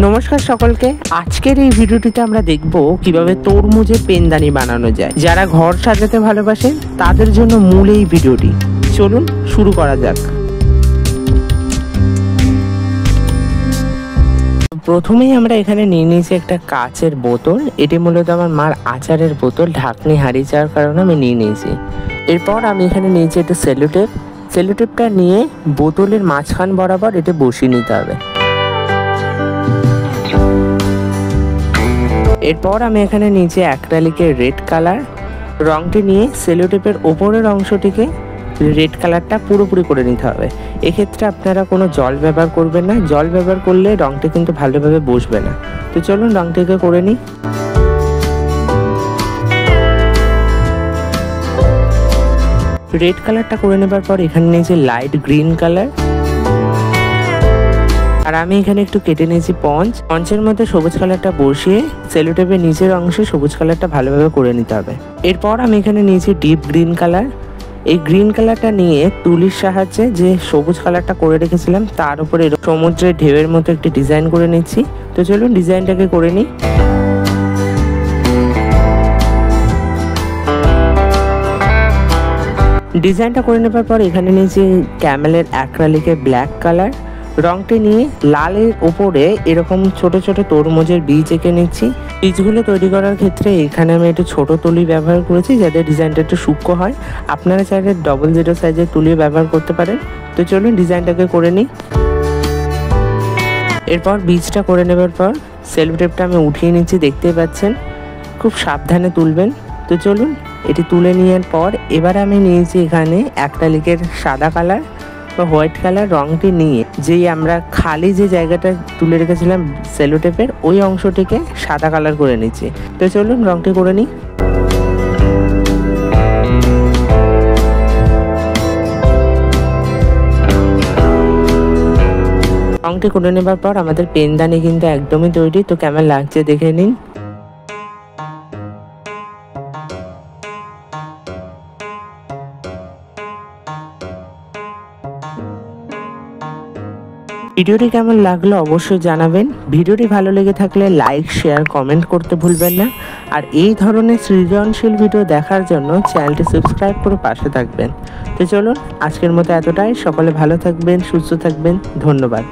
নমস্কার সকলকে। আজকের এই ভিডিওটিতে আমরা দেখব কিভাবে তরমুজের পেনদানি বানানো যায়। যারা ঘর সাজাতে ভালোবাসেন তাদের জন্য মূল এই ভিডিওটি। চলুন শুরু করা যাক। প্রথমেই আমরা এখানে নিয়ে নিয়েছি একটা কাচের বোতল। এটি মূলত আমার মার আচারের বোতল, ঢাকনি হারিয়ে যাওয়ার কারণে আমি নিয়ে নিয়েছি। এরপর আমি এখানে নিয়েছি একটা সেলোটেপ। সেলোটেপটা নিয়ে বোতলের মাঝখান বরাবর এটা বসিয়ে নিতে হবে। এরপর আমি এখানে নিয়েছি অ্যাক্রিলিকের রেড কালার। রংটি নিয়ে সেলোটেপের ওপরের অংশটিকে রেড কালারটা পুরোপুরি করে নিতে হবে। এক্ষেত্রে আপনারা কোনো জল ব্যবহার করবেন না, জল ব্যবহার করলে রংটি কিন্তু ভালোভাবে বসবে না। তো চলুন রংটিকে করে নিই। রেড কালারটা করে নেবার পর এখানে নিয়েছি লাইট গ্রিন কালার। আর আমি এখানে একটু কেটে নিয়েছি পঞ্চের মধ্যে সবুজ কালারটা বসিয়ে সেলোটেপের নিচের অংশে সবুজ কালারটা ভালোভাবে করে নিতে হবে। এরপর আমি এখানে নিয়েছি ডিপ গ্রিন কালার। এই গ্রিন কালারটা নিয়ে তুলির সাহায্যে যে সবুজ কালারটা করে রেখেছিলাম তার উপরে সমুদ্রের ঢেউয়ের মতো একটি ডিজাইন করে নিচ্ছি। তো চলুন ডিজাইনটাকে করে নিই। ডিজাইনটা করে নেবার পর এখানে নিয়েছি ক্যামেলের অ্যাক্রিলিকের ব্ল্যাক কালার। রংটি নিয়ে লালের উপরে এরকম ছোট ছোট তরমুজের বীজ এঁকে নিচ্ছি। বীজগুলো তৈরি করার ক্ষেত্রে এখানে আমি একটু ছোট তুলি ব্যবহার করেছি যাতে ডিজাইনটা একটু সূক্ষ্ম হয়। আপনারা চাইলে 00 সাইজের তুলি ব্যবহার করতে পারেন। তো চলুন ডিজাইনটাকে করে নিই। এরপর বীজটা করে নেবার পর সেলোটেপটা আমি উঠিয়ে নিচ্ছি, দেখতেই পাচ্ছেন। খুব সাবধানে তুলবেন। তো চলুন এটি তুলে নেওয়ার পর এবার আমি নিয়েছি এখানে অ্যাক্রিলিকের সাদা কালার বা হোয়াইট কালার। রংটি নিয়ে যেই আমরা খালি যে জায়গাটা তুলে রেখেছিলাম সেলোটেপের ওই অংশটিকে সাদা কালার করে নিচ্ছি। তো চলুন রংটি করে নিই। রংটি করে নেবার পর আমাদের পেনদানি কিন্তু একদমই তৈরি। তো কেমন লাগছে দেখে নিন। ভিডিওটি কেমন লাগলো অবশ্যই জানাবেন। ভিডিওটি ভালো লেগে থাকলে লাইক, শেয়ার, কমেন্ট করতে ভুলবেন না। আর এই ধরনের সৃজনশীল ভিডিও দেখার জন্য চ্যানেলটি সাবস্ক্রাইব করে পাশে থাকবেন। তো চলুন আজকের মতো এতটাই। সকলে ভালো থাকবেন, সুস্থ থাকবেন। ধন্যবাদ।